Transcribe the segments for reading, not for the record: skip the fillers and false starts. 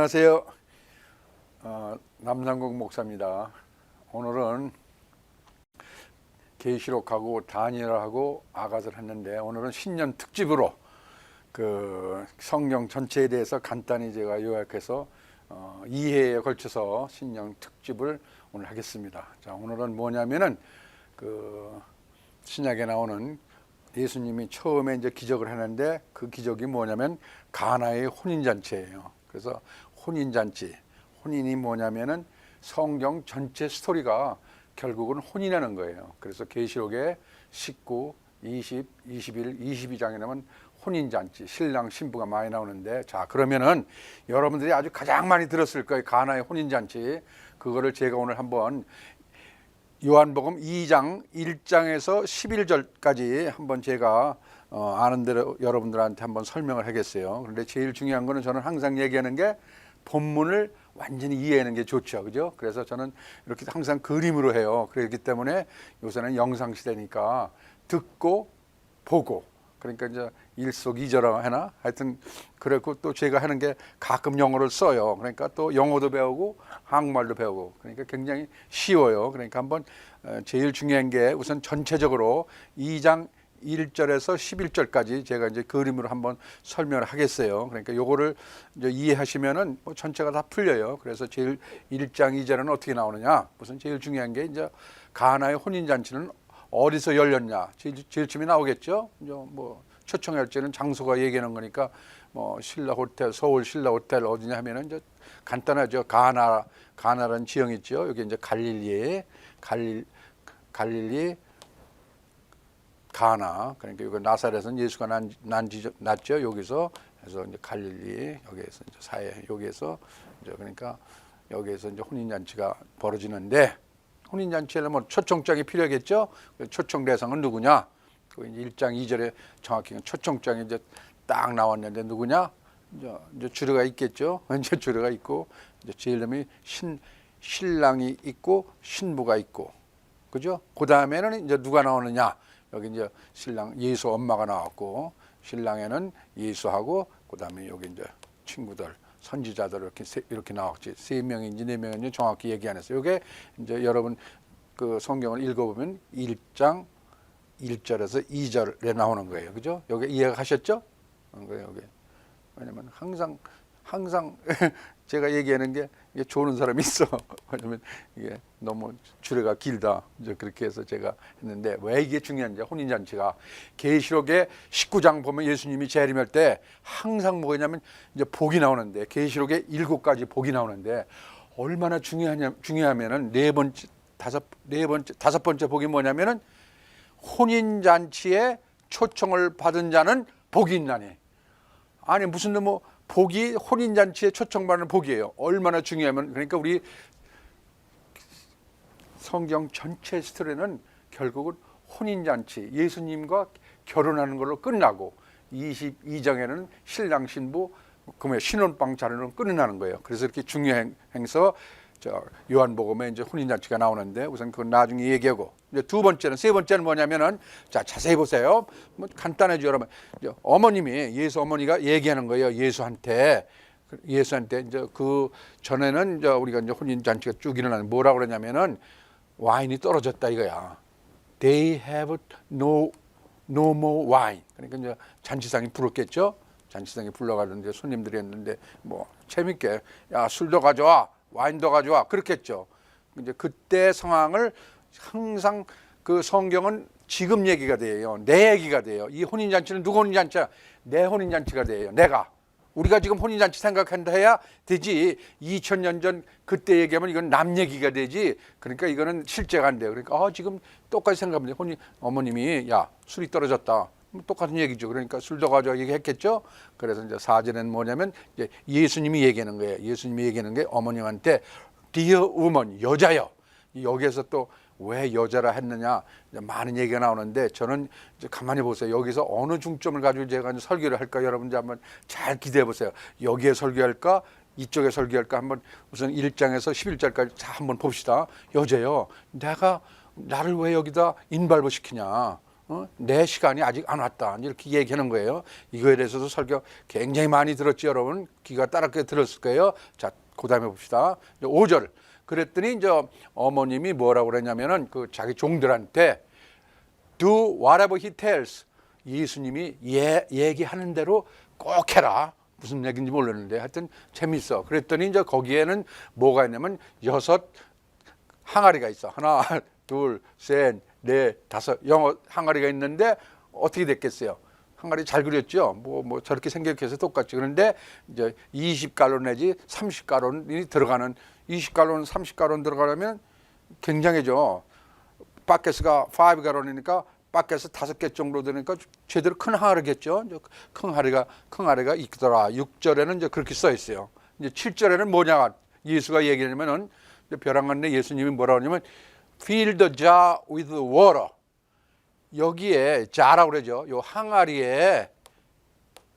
안녕하세요. 남상국 목사입니다. 오늘은 계시록하고 다니엘하고 아갓을 했는데 오늘은 신년 특집으로 그 성경 전체에 대해서 간단히 제가 요약해서 2회에 걸쳐서 신년 특집을 오늘 하겠습니다. 자, 오늘은 뭐냐면은 그 신약에 나오는 예수님이 처음에 이제 기적을 하는데 그 기적이 뭐냐면 가나의 혼인잔치예요. 그래서 혼인잔치, 혼인이 뭐냐면은 성경 전체 스토리가 결국은 혼인하는 거예요. 그래서 계시록에 19, 20, 21, 22장에 나오면 혼인잔치, 신랑 신부가 많이 나오는데, 자 그러면은 여러분들이 아주 가장 많이 들었을 거예요. 가나의 혼인잔치. 그거를 제가 오늘 한번 요한복음 2장 1장에서 11절까지 한번 제가 아는 대로 여러분들한테 한번 설명을 하겠어요. 그런데 제일 중요한 거는 저는 항상 얘기하는 게 본문을 완전히 이해하는 게 좋죠. 그죠? 그래서 저는 이렇게 항상 그림으로 해요. 그렇기 때문에 요새는 영상 시대니까 듣고 보고, 그러니까 이제 일석이조라 하나 하여튼 그랬고, 또 제가 하는 게 가끔 영어를 써요. 그러니까 또 영어도 배우고 한국말도 배우고, 그러니까 굉장히 쉬워요. 그러니까 한번 제일 중요한 게 우선 전체적으로 2장 1절에서 11절까지 제가 이제 그림으로 한번 설명을 하겠어요. 그러니까 요거를 이제 이해하시면은 뭐 전체가 다 풀려요. 그래서 제일 1장 2절은 어떻게 나오느냐? 우선 제일 중요한 게 이제 가나의 혼인잔치는 어디서 열렸냐? 제일 처음에 나오겠죠. 이제 뭐 초청할 때는 장소가 얘기하는 거니까 뭐 신라 호텔, 서울 신라 호텔 어디냐 하면은 이제 간단하죠. 가나라는 지형이 있죠. 여기 이제 갈릴리 가나, 그러니까 여기 나사렛은 예수가 났죠. 여기서 해서 이제 갈릴리, 여기에서 이제 여기에서 이제 그러니까 여기에서 이제 혼인잔치가 벌어지는데, 혼인잔치에는 뭐 초청장이 필요하겠죠. 초청 대상은 누구냐? 그 이제 1장 2절에 정확히 초청장이 이제 딱 나왔는데 누구냐? 이제 주례가 있겠죠. 이제 주례가 있고, 이제 제일 처음에 신랑이 있고 신부가 있고, 그죠? 그 다음에는 이제 누가 나오느냐? 여기 이제 신랑 예수 엄마가 나왔고, 신랑에는 예수하고, 그 다음에 여기 이제 친구들, 선지자들 이렇게 나왔지. 3명인지 4명인지 정확히 얘기 안 했어요. 이게 이제 여러분 그 성경을 읽어보면 1장 1절에서 2절에 나오는 거예요. 그죠? 여기 이해가셨죠? 여기. 왜냐면 항상 제가 얘기하는 게 이게 좋은 사람이 있어. 왜냐면 이게 너무 주례가 길다. 이제 그렇게 해서 제가 했는데, 왜 이게 중요한지, 혼인잔치가 계시록의 19장 보면 예수님이 재림할 때 항상 뭐냐면 이제 복이 나오는데, 계시록에 7가지 복이 나오는데 얼마나 중요하면은 다섯 번째 복이 뭐냐면은 혼인잔치에 초청을 받은 자는 복이 있나니. 아니 무슨 뭐 복이 혼인잔치에 초청받는 복이에요. 얼마나 중요하면, 그러니까 우리 성경 전체 스토리는 결국은 혼인잔치, 예수님과 결혼하는 걸로 끝나고 22장에는 신랑 신부 그러면 신혼방 차례로 끝나는 거예요. 그래서 이렇게 중요해서 요한복음에 이제 혼인잔치가 나오는데, 우선 그건 나중에 얘기하고, 이제 세 번째는 뭐냐면은, 자 자세히 보세요. 뭐 간단하죠, 여러분. 예수 어머니가 얘기하는 거예요. 예수한테 이제 그 전에는 이제 우리가 이제 혼인잔치가 쭉 일어나는 뭐라고 그러냐면은 와인이 떨어졌다 이거야. They have no more wine. 그러니까 이제 잔치상이 불었겠죠. 잔치상이 불러가는데 손님들이 했는데 뭐 재밌게, 야 술도 가져와, 와인도 가져와, 그렇겠죠. 이제 그때 상황을 항상 그 성경은 지금 얘기가 돼요. 내 얘기가 돼요. 이 혼인잔치는 누구 혼인잔치야? 내 혼인잔치가 돼요. 우리가 지금 혼인잔치 생각한다 해야 되지. 2000년 전 그때 얘기하면 이건 남 얘기가 되지. 그러니까 이거는 실제가 안 돼요. 그러니까 지금 똑같이 생각하면 어머님이 야 술이 떨어졌다. 똑같은 얘기죠. 그러니까 술도 가져와 얘기했겠죠. 그래서 이제 4절에는 뭐냐면 이제 예수님이 얘기하는 거예요. 예수님이 얘기하는 게 어머님한테 Dear woman, 여자여. 여기에서 또 왜 여자라 했느냐, 많은 얘기가 나오는데, 저는 이제 가만히 보세요. 여기서 어느 중점을 가지고 제가 설교를 할까, 여러분들 한번 잘 기대해 보세요. 여기에 설교할까, 이쪽에 설교할까, 한번 우선 1장에서 11절까지 다 한번 봅시다. 여자여, 나를 왜 여기다 인발부 시키냐? 내 시간이 아직 안 왔다. 이렇게 얘기하는 거예요. 이거에 대해서도 설교 굉장히 많이 들었죠, 여러분. 귀가 따갑게 들었을 거예요. 자, 그 다음에 봅시다. 5절. 그랬더니 이제 어머님이 뭐라고 그랬냐면은 그 자기 종들한테 do whatever he tells. 예수님이 얘기하는 대로 꼭 해라. 무슨 얘기인지 모르는데 하여튼 재밌어. 그랬더니 이제 거기에는 뭐가 있냐면 6 항아리가 있어. 하나, 둘, 셋, 넷, 다섯. 영어 항아리가 있는데 어떻게 됐겠어요? 항아리 잘 그렸죠? 뭐 저렇게 생각해서 똑같지. 그런데 이제 20갈론 내지 30갈론이 들어가는 20갈론, 30갈론 들어가려면 굉장해져. 바켓스가 5갈론이니까 바켓스 5개 정도 되니까 제대로 큰 항아리겠죠. 큰 항아리가 있더라. 6절에는 이제 그렇게 써 있어요. 이제 7절에는 뭐냐? 예수가 얘기하냐면은 벼랑 끝에 예수님이 뭐라 그러냐면 fill the jar with water. 여기에 자라고 그러죠. 요 항아리에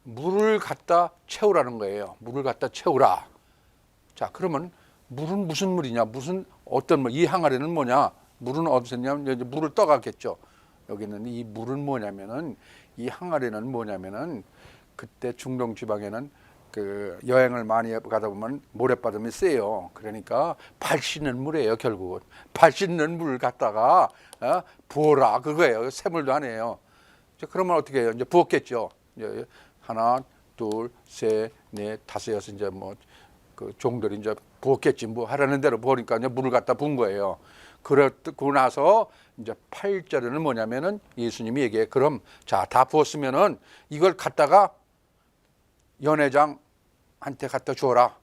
물을 갖다 채우라는 거예요. 물을 갖다 채우라. 자, 그러면 물은 무슨 물이냐? 무슨 어떤 물? 이 항아리는 뭐냐? 물은 어디서 냐면 이제 물을 떠가겠죠. 여기는 이 물은 뭐냐면은 이 항아리는 뭐냐면은 그때 중동 지방에는 그 여행을 많이 가다 보면 모래바람이 세요. 그러니까 발 씻는 물이에요. 결국은 발 씻는 물 갖다가 부어라 그거예요. 새물도 아니에요. 그러면 어떻게 해요? 이제 부었겠죠. 이제 하나, 둘, 셋, 넷, 다섯, 여섯 이제 뭐 그 종들이 이제 부었겠지. 뭐 하라는 대로 부으니까 이제 물을 갖다 부은 거예요. 그러고 나서 이제 8절에는 뭐냐면은 예수님이 얘기해. 그럼 자, 다 부었으면은 이걸 갖다가 연회장한테 갖다 주어라.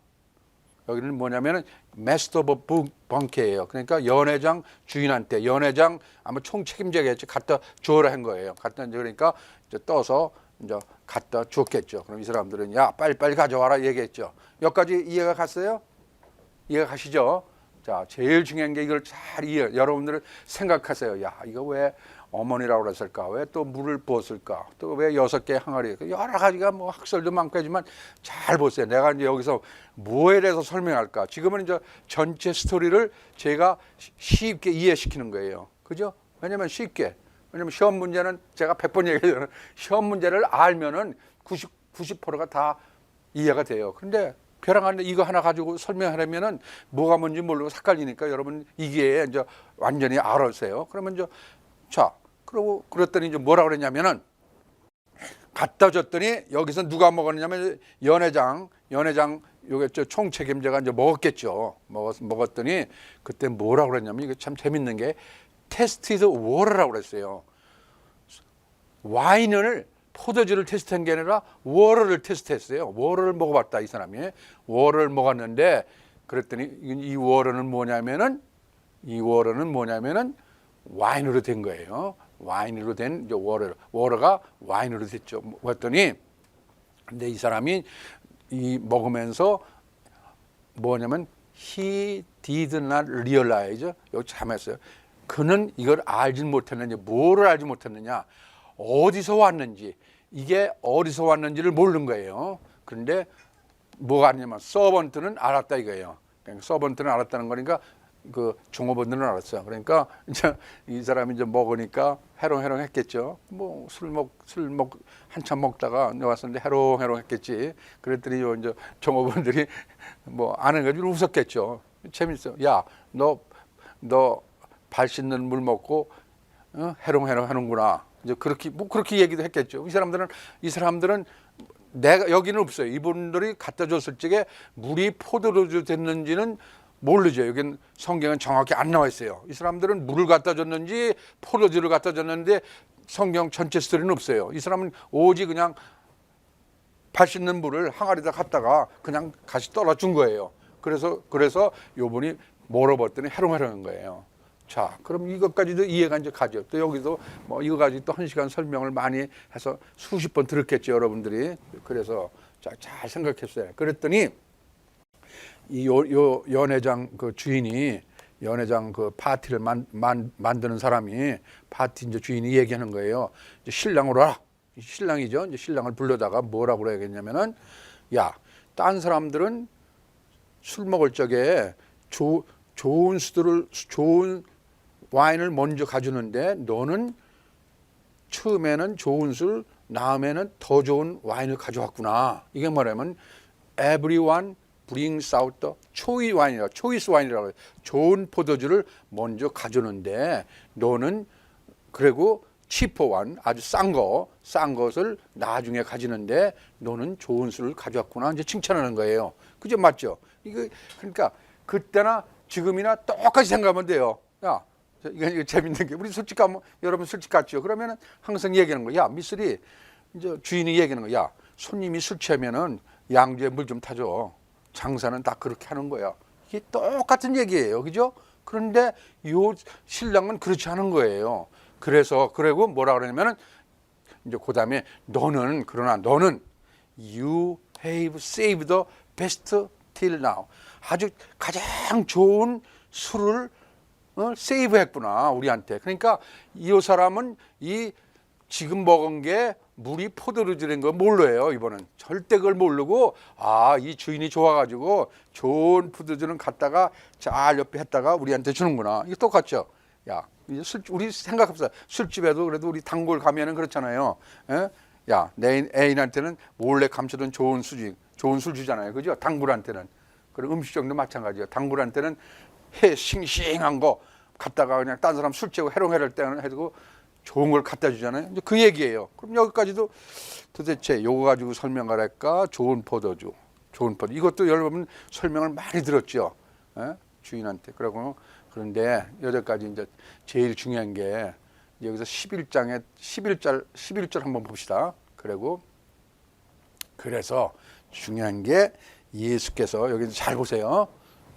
여기는 뭐냐면은 마스터 오브 벙케예요. 그러니까 연회장 주인한테, 연회장 아마 총책임자겠지, 갖다 주어라 한 거예요. 갖다 그러니까 이제 떠서 이제 갖다 줬겠죠. 그럼 이 사람들은 야, 빨리 가져와라 얘기했죠. 여기까지 이해가 갔어요? 이해가 가시죠? 자, 제일 중요한 게 이걸 잘 여러분들은 생각하세요. 야, 이거 왜 어머니라고 그랬을까? 왜 또 물을 부었을까? 또 왜 6개 항아리? 여러 가지가 뭐 학설도 많고 하지만 잘 보세요. 내가 이제 여기서 뭐에 대해서 설명할까? 지금은 이제 전체 스토리를 제가 쉽게 이해시키는 거예요. 그죠? 왜냐면 쉽게. 왜냐면 시험 문제는 제가 100번 얘기하잖아요. 시험 문제를 알면은 90%가 다 이해가 돼요. 그런데 벼랑 안에 이거 하나 가지고 설명하려면은 뭐가 뭔지 모르고 헷갈리니까 여러분 이게 이제 완전히 알아서요. 그러면 이제 자, 그러고 그랬더니 이제 뭐라 그랬냐면은 갖다 줬더니 여기서 누가 먹었냐면 연회장 요게 저 총책임자가 이제 먹었겠죠. 먹었더니 그때 뭐라 그랬냐면 이게 참 재밌는 게 테스트드 워터라고 그랬어요. 와인을 포도주를 테스트한 게 아니라 워터를 테스트했어요. 워터를 먹어봤다 이 사람이. 워터를 먹었는데 그랬더니 이 워터는 뭐냐면은 와인으로 된 거예요. 와인으로 된 이제 워터가 와인으로 됐죠. 그랬더니 근데 이 사람이 이 먹으면서 뭐냐면 he did not realize. 여기 참 했어요. 그는 이걸 알지 못했느냐, 뭐를 알지 못했느냐, 어디서 왔는지, 이게 어디서 왔는지를 모르는 거예요. 그런데 뭐가 아니냐면 서번트는 알았다 이거예요. 그러니까 서번트는 알았다는 거니까 그 종업원들은 알았어요. 그러니까 이제 이 사람이 이제 먹으니까 해롱해롱했겠죠. 뭐 술 한참 먹다가 왔었는데 해롱해롱했겠지. 그랬더니 이제 종업원들이 뭐 아는 거지 웃었겠죠. 재밌어. 야, 너 발 씻는 물 먹고 해롱해롱 하는구나. 이제 그렇게 얘기도 했겠죠. 이 사람들은 내가 여기는 없어요. 이분들이 갖다 줬을 적에 물이 포도주 됐는지는 모르죠. 여긴 성경은 정확히 안 나와 있어요. 이 사람들은 물을 갖다 줬는지 포도주를 갖다 줬는데 성경 전체 스토리는 없어요. 이 사람은 오직 그냥 발 씻는 물을 항아리에다 갖다가 그냥 같이 떨어준 거예요. 그래서 요분이 물어봤더니 해롱해롱한 거예요. 자, 그럼 이것까지도 이해가 이제 가죠. 또 여기도 뭐 이거 가지고 또 1시간 설명을 많이 해서 수십 번 들었겠죠, 여러분들이. 그래서 잘 생각했어요. 그랬더니 이 연회장 그 주인이 연회장 그 파티를 만드는 사람이 파티 이제 주인이 얘기하는 거예요. 이제 신랑으로 와라. 신랑이죠. 이제 신랑을 불러다가 뭐라고 그래야겠냐면은 야, 딴 사람들은 술 먹을 적에 좋은 와인을 먼저 가주는데 너는 처음에는 좋은 술, 다음에는 더 좋은 와인을 가져왔구나. 이게 뭐냐면 everyone brings out the choice 와인이라고, 초이스 와인이라고 해요. 좋은 포도주를 먼저 가져오는데 너는 그리고 치퍼 와인, 아주 싼 것을 나중에 가지는데 너는 좋은 술을 가져왔구나. 이제 칭찬하는 거예요. 그죠? 맞죠? 이거 그러니까 그때나 지금이나 똑같이 생각하면 돼요. 야, 이거 재밌는 게 우리 술집 가면 여러분 술집 갔죠. 그러면은 항상 얘기하는 거야. 야, 미쓰리 이제 주인이 얘기하는 거야. 야, 손님이 술 취하면은 양주에 물 좀 타줘. 장사는 다 그렇게 하는 거야. 이게 똑같은 얘기예요. 그죠? 그런데 요 신랑은 그렇지 않은 거예요. 그래서 그리고 뭐라 그러냐면은 이제 그다음에 너는 you have saved the best till now. 아주 가장 좋은 술을 세이브했구나 우리한테. 그러니까 이 사람은 이 지금 먹은 게 물이 포도주인 거 몰라요. 이번은 절대 그걸 모르고 이 주인이 좋아가지고 좋은 포도주는 갖다가 잘 옆에 했다가 우리한테 주는구나. 이게 똑같죠. 야, 우리 생각합시다. 술집에도 그래도 우리 단골 가면은 그렇잖아요. 에? 야, 내 애인한테는 몰래 감춰둔 좋은 술 주잖아요. 그죠? 단골한테는. 그리고 음식점도 마찬가지예요. 단골한테는 싱싱한 거 갖다가 그냥 딴 사람 술 취하고 해롱해럴 때는 해두고 좋은 걸 갖다 주잖아요. 이제 그 얘기예요. 그럼 여기까지도 도대체 요거 가지고 설명을 할까? 좋은 포도주. 이것도 여러분 설명을 많이 들었죠. 에? 주인한테. 그런데 여기까지 이제 제일 중요한 게 여기서 11절 한번 봅시다. 그래서 중요한 게 예수께서 여기 잘 보세요.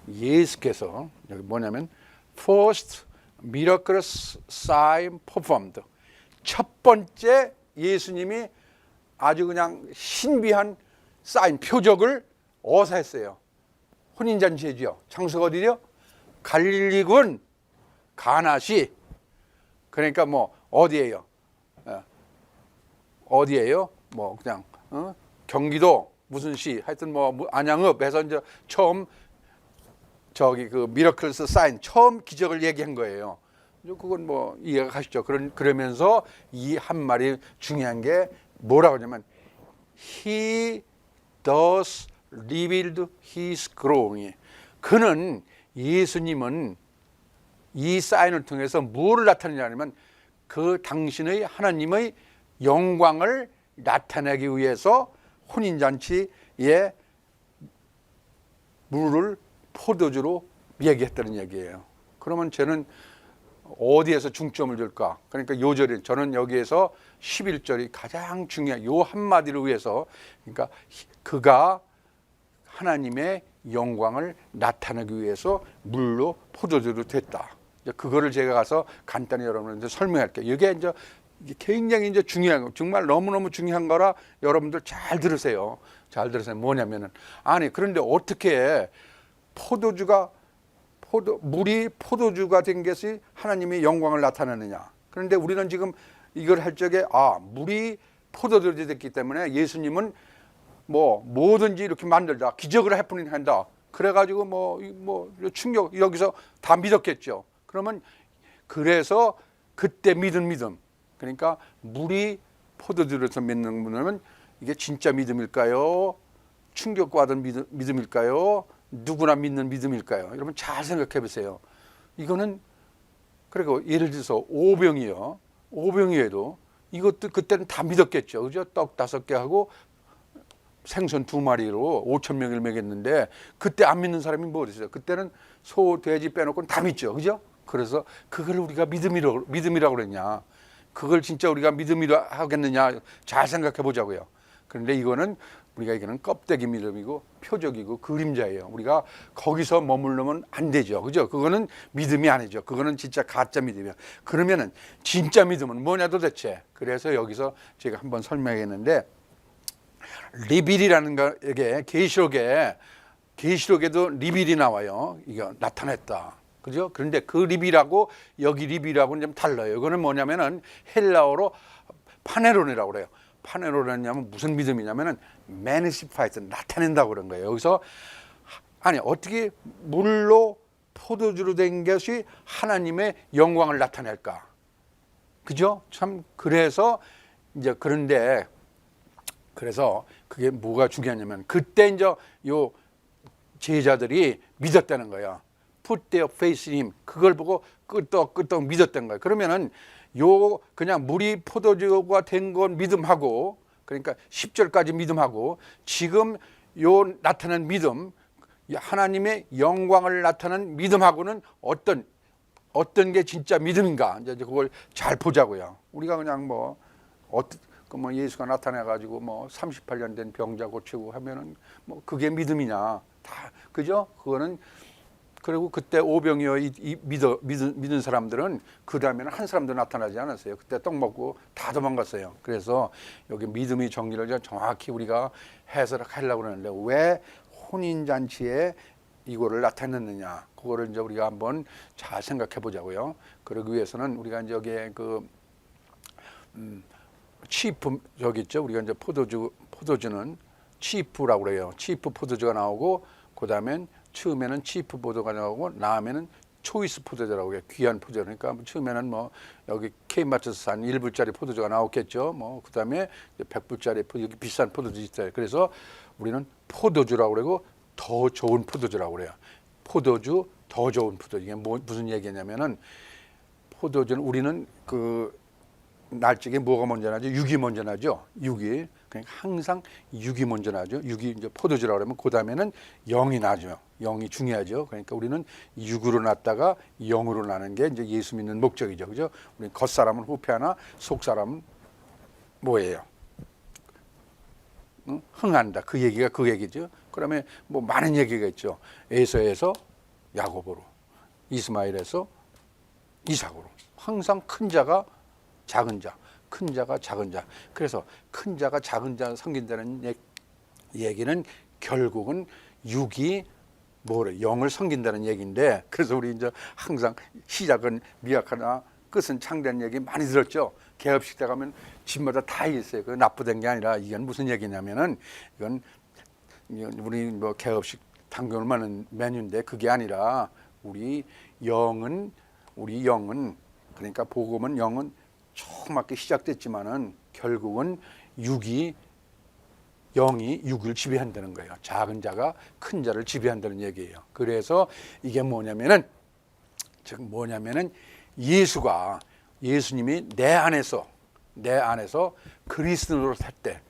예수께서 여기 뭐냐면 first miraculous sign performed. 첫 번째 예수님이 아주 그냥 신비한 사인 표적을 어디서 했어요? 혼인잔치죠. 장소가 어디죠? 갈릴리군 가나시. 그러니까 뭐 어디예요? 어디예요? 뭐 그냥 경기도 무슨 시 하여튼 뭐 안양읍에서 이제 처음 그 미러클스 사인 처음 기적을 얘기한 거예요. 그건 뭐 이해가 가시죠. 그러면서 이 한 말이 중요한 게 뭐라고 하냐면 He does revealed his glory. 그는 예수님은 이 사인을 통해서 무엇을 나타내냐면 그 당신의 하나님의 영광을 나타내기 위해서 혼인잔치에 물을 포도주로 얘기했다는 얘기예요. 그러면 쟤는 어디에서 중점을 줄까? 그러니까 요절이 저는 여기에서 11절이 가장 중요한 요 한마디를 위해서 그러니까 그가 하나님의 영광을 나타내기 위해서 물로 포도주로 됐다. 그거를 제가 가서 간단히 여러분한테 설명할게요. 이게 이제 굉장히 이제 중요한 거, 정말 너무너무 중요한 거라 여러분들 잘 들으세요. 잘 들으세요. 뭐냐면은 그런데 어떻게 물이 포도주가 된 것이 하나님의 영광을 나타내느냐. 그런데 우리는 지금 이걸 할 적에 물이 포도주가 됐기 때문에 예수님은 뭐 뭐든지 이렇게 만들다 기적을 해뿐이 한다. 그래가지고 뭐 충격 여기서 다 믿었겠죠. 그러면 그래서 그때 믿음. 그러니까 물이 포도주로서 믿는 분은 이게 진짜 믿음일까요? 충격받은 믿음일까요? 누구나 믿는 믿음일까요? 여러분 잘 생각해 보세요. 이거는 그리고 예를 들어서 오병이어도 이것도 그때는 다 믿었겠죠. 그죠? 떡 5개 하고 생선 2마리로 5,000명을 먹였는데 그때 안 믿는 사람이 뭐 어딨어요? 그때는 소, 돼지 빼놓고는 다 믿죠. 그죠? 그래서 그걸 우리가 믿음이라고 그랬냐? 그걸 진짜 우리가 믿음이라 하겠느냐? 잘 생각해 보자고요. 그런데 이거는 껍데기 믿음이고 표적이고 그림자예요. 우리가 거기서 머물르면 안 되죠. 그죠? 그거는 믿음이 아니죠. 그거는 진짜 가짜 믿음이야. 그러면은 진짜 믿음은 뭐냐 도대체? 그래서 여기서 제가 한번 설명했는데 리빌이라는 거 이게 계시록에도 리빌이 나와요. 이거 나타냈다. 그죠? 그런데 그 리빌하고 여기 리빌하고는 좀 달라요. 이거는 뭐냐면은 헬라어로 파네론이라고 그래요. 파네론이냐면 무슨 믿음이냐면은 매니시파이트 나타낸다고 그런 거예요. 여기서 어떻게 물로 포도주로 된 것이 하나님의 영광을 나타낼까? 그죠? 참 그래서 이제 그런데 그래서 그게 뭐가 중요하냐면 그때 이제 요 제자들이 믿었다는 거야. Put their faith in him. 그걸 보고 끄떡끄떡 믿었던 거야. 그러면은 요 그냥 물이 포도주가 된 건 믿음하고, 그러니까 10절까지 믿음하고, 지금 요 나타난 믿음, 하나님의 영광을 나타낸 믿음하고는 어떤 게 진짜 믿음인가, 이제 그걸 잘 보자고요. 우리가 그냥 뭐 예수가 나타나 가지고 뭐 38년 된 병자 고치고 하면은 뭐 그게 믿음이냐, 다 그죠? 그거는. 그리고 그때 오병이어 믿은 사람들은 그 다음에는 한 사람도 나타나지 않았어요. 그때 떡 먹고 다 도망갔어요. 그래서 여기 믿음의 정리를 정확히 우리가 해석하려고 그러는데, 왜 혼인잔치에 이거를 나타냈느냐, 그거를 이제 우리가 한번 잘 생각해 보자고요. 그러기 위해서는 우리가 이제 여기에 치프 저기 있죠. 우리가 이제 포도주는 치프라고 그래요. 치프 포도주가 나오고, 그 다음엔 처음에는 치프 포도가 나오고, 다음에는 초이스 포도주라고 해요. 귀한 포도. 그러니까 처음에는 뭐 여기 K마트에서 산 1불짜리 포도주가 나왔겠죠. 뭐 그다음에 100불짜리 여기 비싼 포도주 있어요. 그래서 우리는 포도주라고 그러고 더 좋은 포도주라고 그래요. 포도주, 더 좋은 포도주. 이게 무슨 얘기냐면은, 포도주는 우리는 그 날짜에 뭐가 먼저 나죠? 육이 먼저 나죠. 육이. 그러니까 항상 육이 먼저 나죠. 육이 이제 포도주라고 그러면 그 다음에는 영이 나죠. 영이 중요하죠. 그러니까 우리는 육으로 났다가 영으로 나는 게 이제 예수 믿는 목적이죠. 그죠? 우리 겉사람은 후패하나 속사람은 뭐예요? 응? 흥한다. 그 얘기가 그 얘기죠. 그다음에 뭐 많은 얘기가 있죠. 에서에서 야곱으로, 이스마엘에서 이삭으로. 항상 큰 자가 작은 자, 큰 자가 작은 자. 그래서 큰 자가 작은 자를 섬긴다는 얘기는 결국은 육이 영을 섬긴다는 얘기인데, 그래서 우리 이제 항상 시작은 미약하나 끝은 창대한 얘기 많이 들었죠. 개업식 때 가면 집마다 다 있어요. 그 나쁘된 게 아니라, 이건 무슨 얘기냐면은, 이건 우리 뭐 개업식 당근을 많은 메뉴인데, 그게 아니라 우리 영은 그러니까 복음은 영은 조그맣게 시작됐지만은 결국은 영이 육을 지배한다는 거예요. 작은 자가 큰 자를 지배한다는 얘기예요. 그래서 이게 뭐냐면은 예수님이 내 안에서 그리스도로 살 때,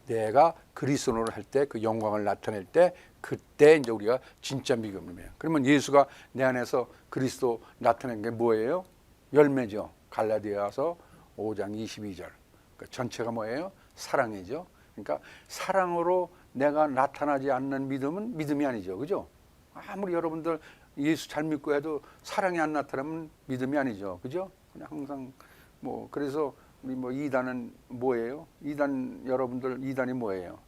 내가 그리스도로 할 때 그 영광을 나타낼 때, 그때 이제 우리가 진짜 믿음이에요. 그러면 예수가 내 안에서 그리스도 나타낸 게 뭐예요? 열매죠. 갈라디아서 5장 22절. 그러니까 전체가 뭐예요? 사랑이죠. 그러니까 사랑으로 내가 나타나지 않는 믿음은 믿음이 아니죠. 그죠? 아무리 여러분들 예수 잘 믿고 해도 사랑이 안 나타나면 믿음이 아니죠. 그죠? 그냥 항상 그래서 우리 이단은 뭐예요? 여러분들 이단이 뭐예요?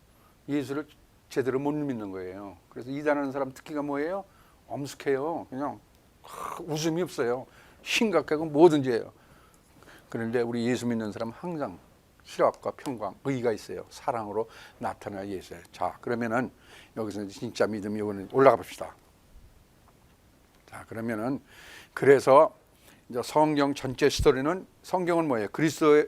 예수를 제대로 못 믿는 거예요. 그래서 이단하는 사람 특기가 뭐예요? 엄숙해요. 그냥 웃음이 없어요. 심각하고 뭐든지 해요. 그런데 우리 예수 믿는 사람은 항상 희락과 평강, 의가 있어요. 사랑으로 나타나 예수예요. 자, 그러면은 여기서 진짜 믿음이 올라가 봅시다. 자, 그러면은 그래서 이제 성경 전체 스토리는, 성경은 뭐예요? 그리스도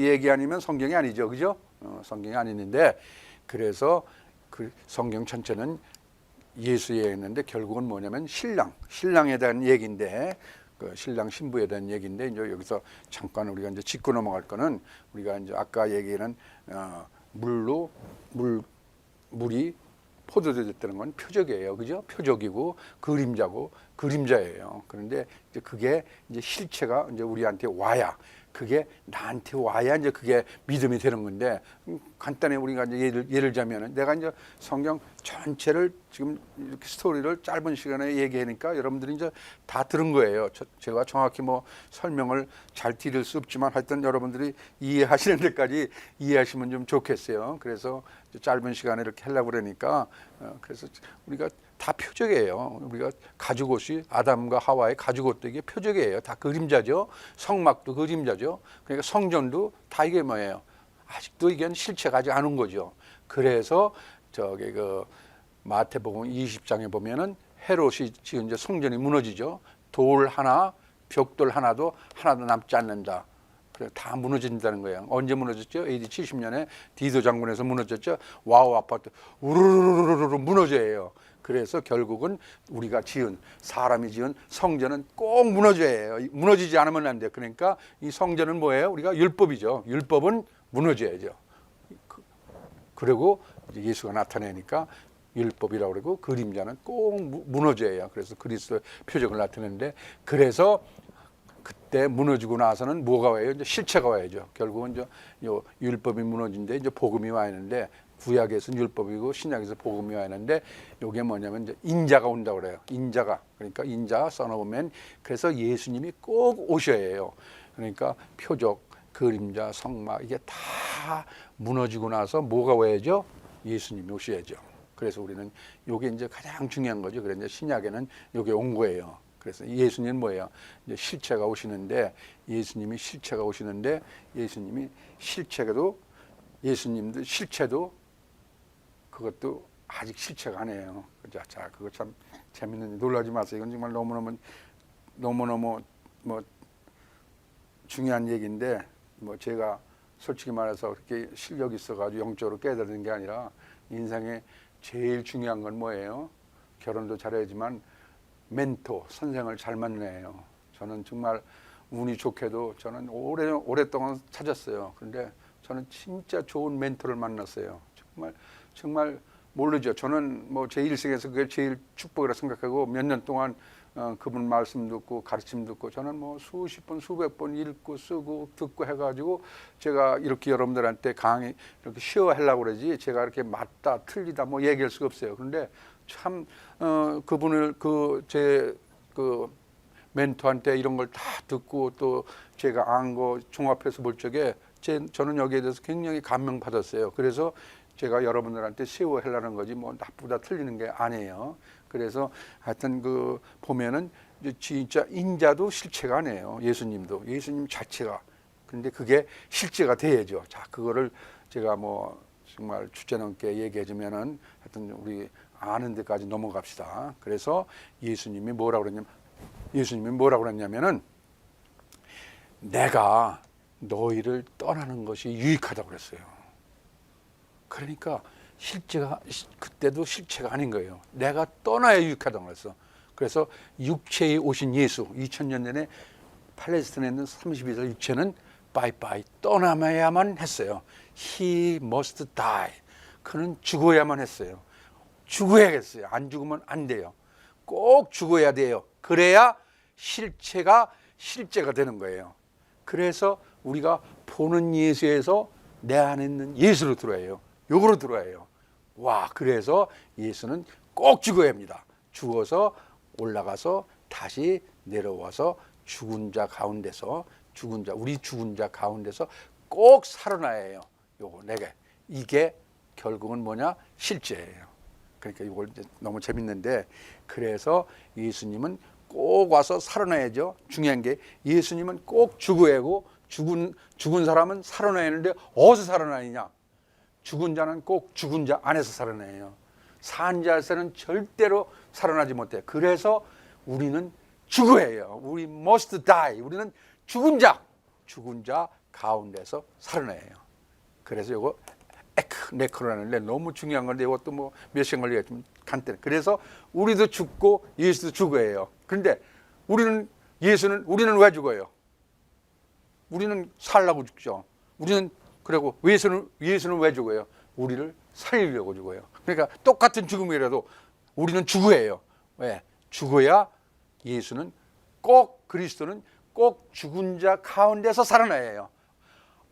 얘기 아니면 성경이 아니죠. 그죠? 성경이 아니는데, 그래서 그 성경 전체는 예수 얘기했는데 결국은 뭐냐면 신랑에 대한 얘기인데, 그 신랑 신부에 대한 얘기인데, 이제 여기서 잠깐 우리가 이제 짚고 넘어갈 거는, 우리가 이제 아까 얘기는 물이 포도주 됐다는 건 표적이에요. 그죠? 표적이고 그림자예요. 그런데 이제 그게 이제 실체가 이제 우리한테 와야, 그게 나한테 와야 이제 그게 믿음이 되는 건데, 간단히 우리가 이제 예를 들자면은, 내가 이제 성경 전체를 지금 이렇게 스토리를 짧은 시간에 얘기하니까 여러분들이 이제 다 들은 거예요. 제가 정확히 설명을 잘 드릴 수 없지만 하여튼 여러분들이 이해하시는 데까지 이해하시면 좀 좋겠어요. 그래서 짧은 시간에 이렇게 하려고 그러니까, 그래서 우리가 다 표적이에요. 우리가 가죽옷이, 아담과 하와의 가죽옷도 이게 표적이에요. 다 그림자죠. 성막도 그림자죠. 그러니까 성전도 다 이게 뭐예요? 아직도 이게 실체가 아직 안 온 거죠. 그래서 그 마태복음 20장에 보면은 헤롯이 지은 이제 성전이 무너지죠. 돌 하나 벽돌 하나도 남지 않는다. 그래 다 무너진다는 거예요. 언제 무너졌죠? AD 70년에 디도 장군에서 무너졌죠. 와우 아파트 우르르르르르 무너져요. 그래서 결국은 우리가 지은 사람이 지은 성전은 꼭 무너져야 해요. 무너지지 않으면 안 돼요. 그러니까 이 성전은 뭐예요? 우리가 율법이죠. 율법은 무너져야죠. 그리고 예수가 나타내니까 율법이라고 그러고 그림자는 꼭 무너져야 해요. 그래서 그리스도의 표적을 나타내는데 그래서 그때 무너지고 나서는 뭐가 와요? 이제 실체가 와야죠. 결국은 이제 요 율법이 무너진데 이제 복음이 와 있는데 구약에서는 율법이고 신약에서 복음이 와 있는데 요게 뭐냐면 이제 인자가 온다고 그래요. 인자가 그러니까 인자 써놓으면 그래서 예수님이 꼭 오셔야 해요. 그러니까 표적, 그림자, 성막 이게 다 무너지고 나서 뭐가 와야죠? 예수님이 오셔야죠. 그래서 우리는 요게 이제 가장 중요한 거죠. 그래서 이제 신약에는 요게 온 거예요. 그래서 예수님은 뭐예요? 이제 실체가 오시는데 예수님이 실체가 오시는데 예수님이 실체도 예수님도 실체도 그것도 아직 실체가 아니에요. 자, 그거 참 재밌는 놀라지 마세요. 이건 정말 너무너무 뭐 중요한 얘기인데 뭐 제가 솔직히 말해서 그렇게 실력이 있어가지고 영적으로 깨달은 게 아니라 인생에 제일 중요한 건 뭐예요? 결혼도 잘해야지만 멘토, 선생을 잘 만나요. 저는 정말 운이 좋게도 저는 오랫동안 찾았어요. 그런데 저는 진짜 좋은 멘토를 만났어요. 정말 모르죠. 저는 뭐 제 일생에서 그게 제일 축복이라 생각하고 몇 년 동안 그분 말씀 듣고 가르침 듣고 저는 뭐 수십 번, 수백 번 읽고 쓰고 듣고 해가지고 제가 이렇게 여러분들한테 강의 이렇게 쉬어하려고 그러지 제가 이렇게 맞다 틀리다 뭐 얘기할 수가 없어요. 그런데 참 그분을 제 멘토한테 이런 걸 다 듣고 또 제가 안 거 종합해서 볼 적에 저는 여기에 대해서 굉장히 감명받았어요. 그래서 제가 여러분들한테 시워하려는 거지 뭐 나쁘다 틀리는 게 아니에요. 그래서 하여튼 보면은 진짜 인자도 실체가 아니에요. 예수님 자체가. 근데 그게 실제가 돼야죠. 자, 그거를 제가 뭐 정말 주제 넘게 얘기해 주면은 하여튼 우리 아는 데까지 넘어갑시다. 그래서 예수님이 뭐라고 그랬냐면은 내가 너희를 떠나는 것이 유익하다고 그랬어요. 그러니까 실제가 그때도 실체가 아닌 거예요. 내가 떠나야 유익하다고 그랬어. 그래서 육체에 오신 예수 2000년 전에 팔레스타인에 있는 32살 육체는 빠이빠이 떠나야만 했어요. He must die. 그는 죽어야만 했어요. 죽어야겠어요. 안 죽으면 안 돼요. 꼭 죽어야 돼요. 그래야 실체가 되는 거예요. 그래서 우리가 보는 예수에서 내 안에 있는 예수로 들어야 해요. 요거로 들어야 해요. 와, 그래서 예수는 꼭 죽어야 합니다. 죽어서 올라가서 다시 내려와서 우리 죽은 자 가운데서 꼭 살아나야 해요. 요거 이게 결국은 뭐냐? 실제예요. 그러니까 이걸 너무 재밌는데 그래서 예수님은 꼭 와서 살아나야죠. 중요한 게 예수님은 꼭 죽어야 하고 죽은 사람은 살아나야 하는데 어디서 살아나느냐? 죽은 자는 꼭 죽은 자 안에서 살아나요. 산 자에서는 절대로 살아나지 못해요. 그래서 우리는 죽어야 해요. We must die. 우리는 죽은 자 가운데서 살아나야 해요. 그래서 이거 네크로라는데 너무 중요한 건데 이것도 뭐 몇 시간 걸리겠지만 간단해. 그래서 우리도 죽고 예수도 죽어야 해요. 그런데 우리는 왜 죽어요? 우리는 살라고 죽죠. 그리고 예수는 왜 죽어요? 우리를 살리려고 죽어요. 그러니까 똑같은 죽음이라도 우리는 죽어야 해요. 왜? 죽어야 그리스도는 꼭 죽은 자 가운데서 살아나야 해요.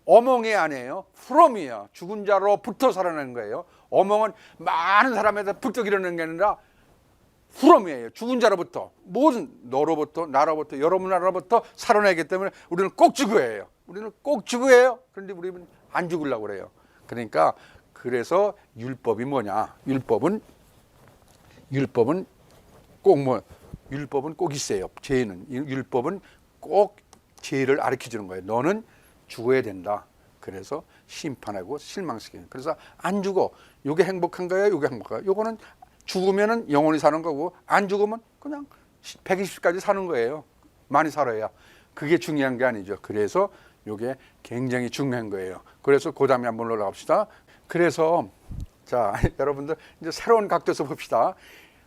어몽이 아니에요. from이에요. 죽은 자로부터 살아나는 거예요. 어몽은 많은 사람에서 불떡 일어나는 게 아니라 from이에요. 죽은 자로부터 너로부터 나로부터 여러분 나로부터 살아나기 때문에 우리는 꼭 죽어야 해요. 그런데 우리는 안 죽으려고 그래요. 그러니까 그래서 율법이 뭐냐? 율법은 꼭 있어요. 율법은 꼭 죄를 가르쳐 주는 거예요. 너는 죽어야 된다. 그래서 심판하고 실망시키는. 그래서 안 죽어. 요게 행복한 거예요? 요게 행복한 거예요? 요거는 죽으면은 영원히 사는 거고 안 죽으면 그냥 120까지 사는 거예요. 많이 살아야 그게 중요한 게 아니죠. 그래서 이게 굉장히 중요한 거예요. 그래서 그 다음에 한번 올라갑시다. 그래서 자 여러분들 이제 새로운 각도에서 봅시다.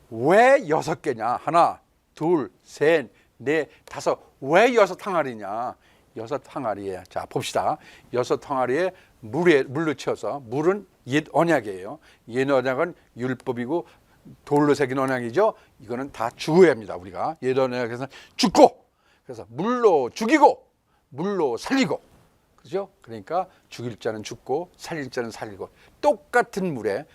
왜 6개냐? 하나, 둘, 셋, 넷, 다섯. 왜 6항아리냐? 6항아리에 자 봅시다. 6항아리에 물로 채워서 물은 옛 언약이에요. 옛 언약은 율법이고 돌로 새긴 언약이죠. 이거는 다 죽어야 합니다. 우리가 옛 언약에서 죽고 그래서 물로 죽이고 물로 살리고 그죠? 그러니까 죽일 자는 죽고 살릴 자는 살리고 똑같은 물에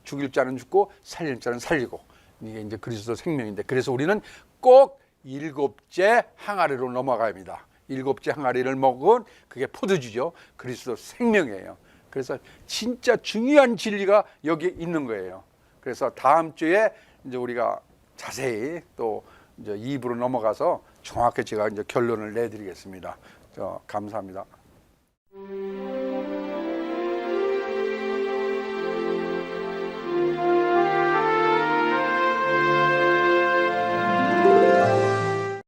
죽일 자는 죽고 살릴 자는 살리고 이게 이제 그리스도 생명인데 그래서 우리는 꼭 7째 항아리로 넘어가야 합니다. 7째 항아리를 먹은 그게 포도주죠. 그리스도 생명이에요. 그래서 진짜 중요한 진리가 여기 있는 거예요. 그래서 다음 주에 이제 우리가 자세히 또 이제 2부로 넘어가서 정확히 제가 이제 결론을 내드리겠습니다. 감사합니다.